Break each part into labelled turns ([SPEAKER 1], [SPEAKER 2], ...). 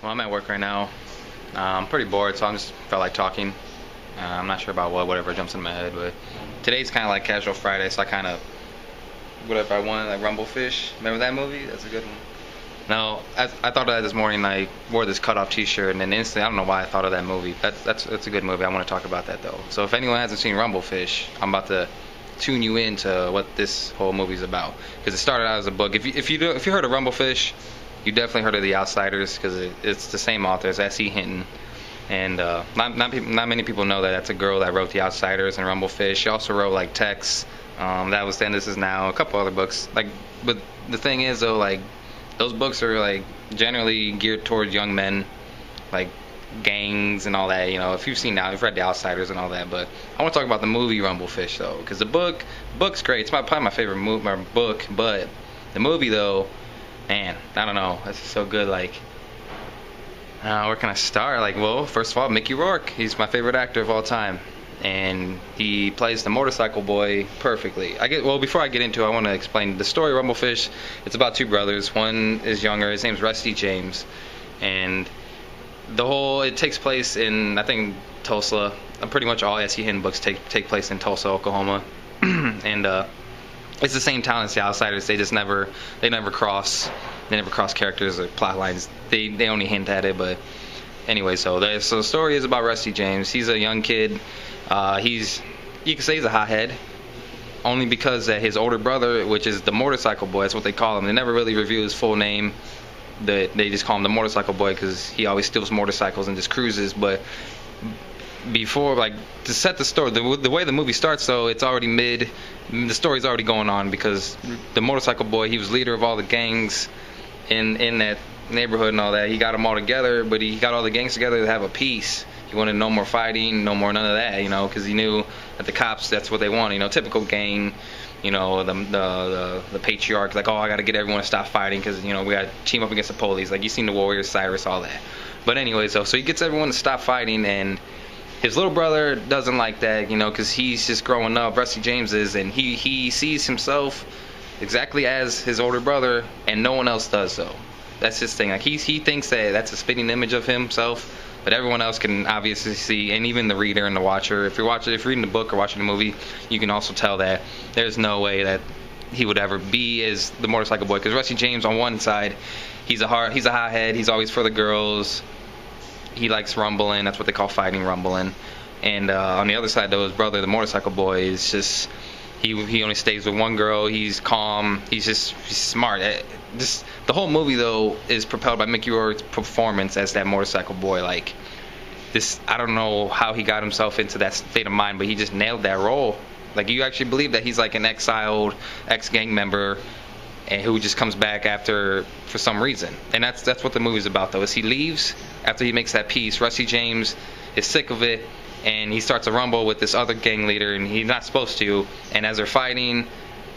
[SPEAKER 1] Well, I'm at work right now. I'm pretty bored, so I just felt like talking. I'm not sure about whatever jumps in my head, but today's kind of like Casual Friday, so I kind of, whatever I want, like Rumblefish. Remember that movie? That's a good one. No, I thought of that this morning. I wore this cutoff T-shirt, and then instantly, I don't know why I thought of that movie. That's a good movie. I want to talk about that though. So if anyone hasn't seen Rumblefish, I'm about to tune you into what this whole movie's about, because it started out as a book. If you heard of Rumblefish, you definitely heard of The Outsiders, because it's the same author as S.E. Hinton. And not many people know that that's a girl that wrote The Outsiders and Rumblefish. She also wrote like Tex. That was Then, This Is Now. A couple other books. But the thing is though, like those books are like generally geared towards young men, like gangs and all that. You know, if you've read The Outsiders and all that. But I want to talk about the movie Rumblefish though, because the book's great. It's probably my favorite book. But the movie though, man, I don't know. It's so good. Like. Where can I start? Well, first of all, Mickey Rourke. He's my favorite actor of all time, and he plays the motorcycle boy perfectly. Before I get into it, I want to explain the story of Rumblefish. It's about two brothers. One is younger. His name's Rusty James, and it takes place in, I think, Tulsa. Pretty much all S.E. Hinton books take place in Tulsa, Oklahoma, and it's the same town as The Outsiders. They never cross. They never cross characters or plot lines. They only hint at it. But anyway, so the story is about Rusty James. He's a young kid. You could say he's a hothead, only because his older brother, which is the motorcycle boy, that's what they call him. They never really reveal his full name. They just call him the motorcycle boy because he always steals motorcycles and just cruises. But before, to set the story, the way the movie starts though, it's already the story's already going on, because the motorcycle boy, he was leader of all the gangs in that neighborhood and all that. He got them all together, but he got all the gangs together to have a peace. He wanted no more fighting, none of that, because he knew that the cops, that's what they want, typical gang, the patriarch, like, oh, I got to get everyone to stop fighting because, we got to team up against the police. Like, you seen the Warriors, Cyrus, all that. But anyway, so he gets everyone to stop fighting, and his little brother doesn't like that, because he's just growing up, Rusty James is, and he sees himself exactly as his older brother, and no one else does so. That's his thing. Like, he thinks that that's a spitting image of himself, but everyone else can obviously see, and even the reader and the watcher. If you're reading the book or watching the movie, you can also tell that there's no way that he would ever be as the motorcycle boy. Because Rusty James, on one side, he's a hothead. He's always for the girls. He likes rumbling. That's what they call fighting, rumbling. And on the other side, though, his brother, the motorcycle boy, is just he only stays with one girl. He's calm. He's smart. The whole movie though is propelled by Mickey Rourke's performance as that motorcycle boy. I don't know how he got himself into that state of mind, but he just nailed that role. Like, you actually believe that he's like an exiled ex-gang member, and who just comes back for some reason. And that's what the movie's about though. Is he leaves after he makes that peace. Rusty James is sick of it, and he starts a rumble with this other gang leader, and he's not supposed to. And as they're fighting,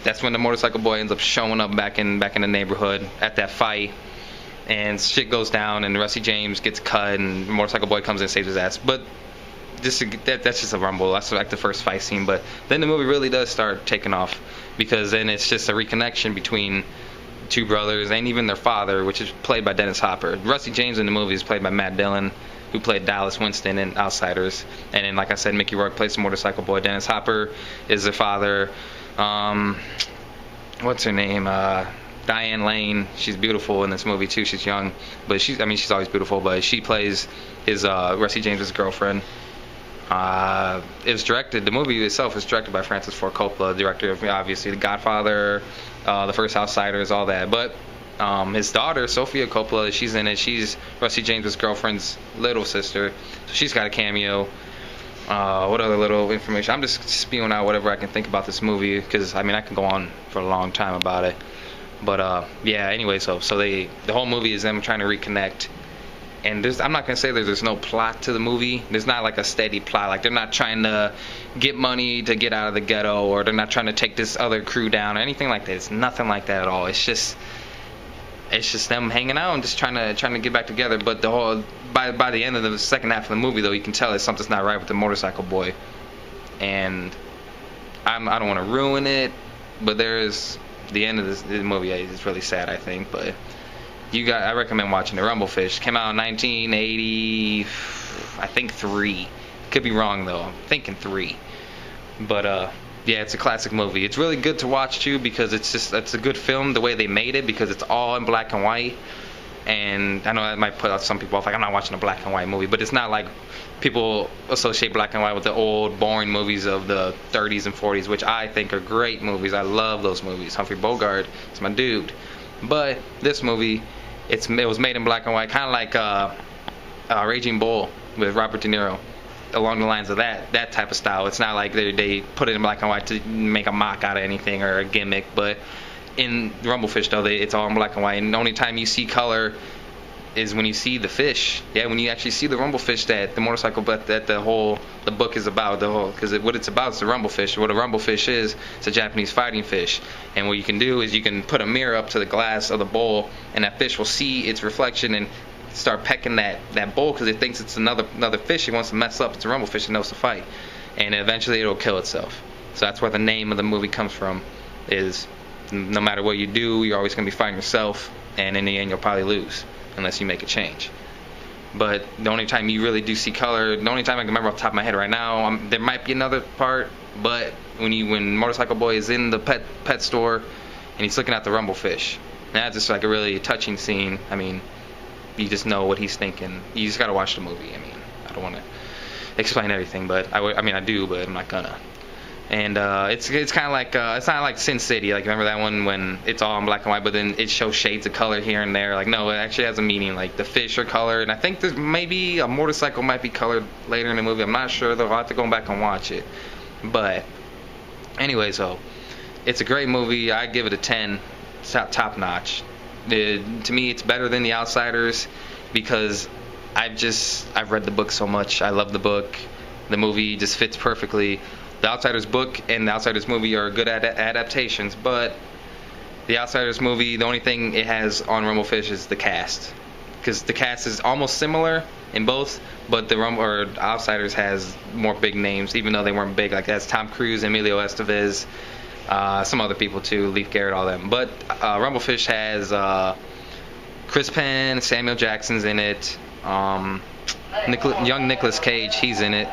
[SPEAKER 1] that's when the motorcycle boy ends up showing up back in the neighborhood at that fight, and shit goes down, and Rusty James gets cut, and the motorcycle boy comes in and saves his ass. But that's just a rumble. That's like the first fight scene. But then the movie really does start taking off, because then it's just a reconnection between two brothers and even their father, which is played by Dennis Hopper. Rusty James in the movie is played by Matt Dillon, who played Dallas Winston in Outsiders. And then, like I said, Mickey Rourke plays the motorcycle boy. Dennis Hopper is their father. What's her name? Diane Lane. She's beautiful in this movie too. She's young, but she's always beautiful. But she plays his Rusty James's girlfriend. The movie itself is directed by Francis Ford Coppola, director of obviously The Godfather, the first Outsiders, all that. But his daughter, Sofia Coppola, she's in it. She's Rusty James's girlfriend's little sister, so she's got a cameo. What other little information? I'm just spewing out whatever I can think about this movie, because I can go on for a long time about it. But yeah, anyway, so the whole movie is them trying to reconnect. And I'm not gonna say there's no plot to the movie. There's not like a steady plot. Like, they're not trying to get money to get out of the ghetto, or they're not trying to take this other crew down or anything like that. It's nothing like that at all. It's just them hanging out and just trying to get back together. But by the end of the second half of the movie though, you can tell that something's not right with the motorcycle boy. And I don't want to ruin it, but the end of the movie is really sad, I think. But I recommend watching it. Rumblefish came out in 1980, I think 3. Could be wrong though. I'm thinking 3. But yeah, it's a classic movie. It's really good to watch too because it's a good film the way they made it because it's all in black and white. And I know that might put some people off, like I'm not watching a black and white movie, but it's not like people associate black and white with the old boring movies of the 30s and 40s, which I think are great movies. I love those movies. Humphrey Bogart is my dude. But this movie, it was made in black and white, kind of like Raging Bull with Robert De Niro, along the lines of that type of style. It's not like they put it in black and white to make a mock out of anything or a gimmick, but in Rumblefish though, it's all in black and white, and the only time you see color is when you see the fish. Yeah, when you actually see the Rumblefish that the motorcycle, but that the book is about, because what it's about is the Rumblefish. What a Rumblefish is, it's a Japanese fighting fish, and what you can do is you can put a mirror up to the glass of the bowl, and that fish will see its reflection and start pecking that bowl because it thinks it's another fish. It wants to mess up. It's a Rumblefish. It knows to fight, and eventually it'll kill itself. So that's where the name of the movie comes from. Is no matter what you do, you're always going to be fighting yourself, and in the end you'll probably lose unless you make a change. But the only time you really do see color, the only time I can remember off the top of my head right now, there might be another part, but when Motorcycle Boy is in the pet store and he's looking at the Rumblefish, and that's just like a really touching scene. I mean, you just know what he's thinking. You just gotta watch the movie. I mean, I don't want to explain everything, but I do, but I'm not gonna. And it's kind of like it's not like Sin City. Like, remember that one when it's all in black and white, but then it shows shades of color here and there. Like, no, it actually has a meaning. Like, the fish are colored, and I think there's maybe a motorcycle might be colored later in the movie. I'm not sure though. I'll have to go back and watch it. But anyway, so it's a great movie. I give it a 10. It's top notch. To me, it's better than The Outsiders because I've read the book so much. I love the book. The movie just fits perfectly. The Outsiders book and The Outsiders movie are good adaptations, but The Outsiders movie, the only thing it has on Rumblefish is the cast, because the cast is almost similar in both, but the Outsiders has more big names, even though they weren't big. Like, that's Tom Cruise, Emilio Estevez, some other people too, Leif Garrett, all them. But Rumblefish has Chris Penn, Samuel Jackson's in it, young Nicolas Cage, he's in it.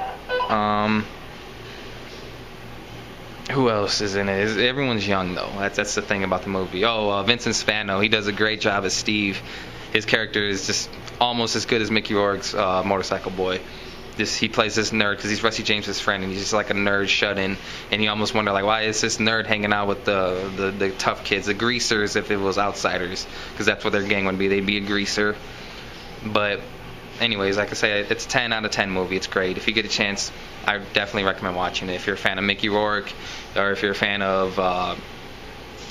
[SPEAKER 1] Who else is in it? Everyone's young though. That's the thing about the movie. Vincent Spano, he does a great job as Steve. His character is just almost as good as Mickey Rourke's Motorcycle Boy. He plays this nerd because he's Rusty James's friend, and he's just like a nerd shut in. And you almost wonder, like, why is this nerd hanging out with the tough kids, the greasers, if it was Outsiders? Because that's what their gang would be. They'd be a greaser. But anyways, like I say, it's a 10 out of 10 movie. It's great. If you get a chance, I definitely recommend watching it. If you're a fan of Mickey Rourke, or if you're a fan of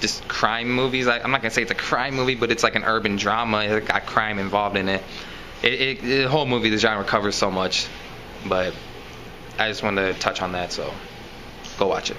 [SPEAKER 1] just crime movies, I'm not gonna say it's a crime movie, but it's like an urban drama. It's got crime involved in it. The whole movie, the genre covers so much, but I just wanted to touch on that, so go watch it.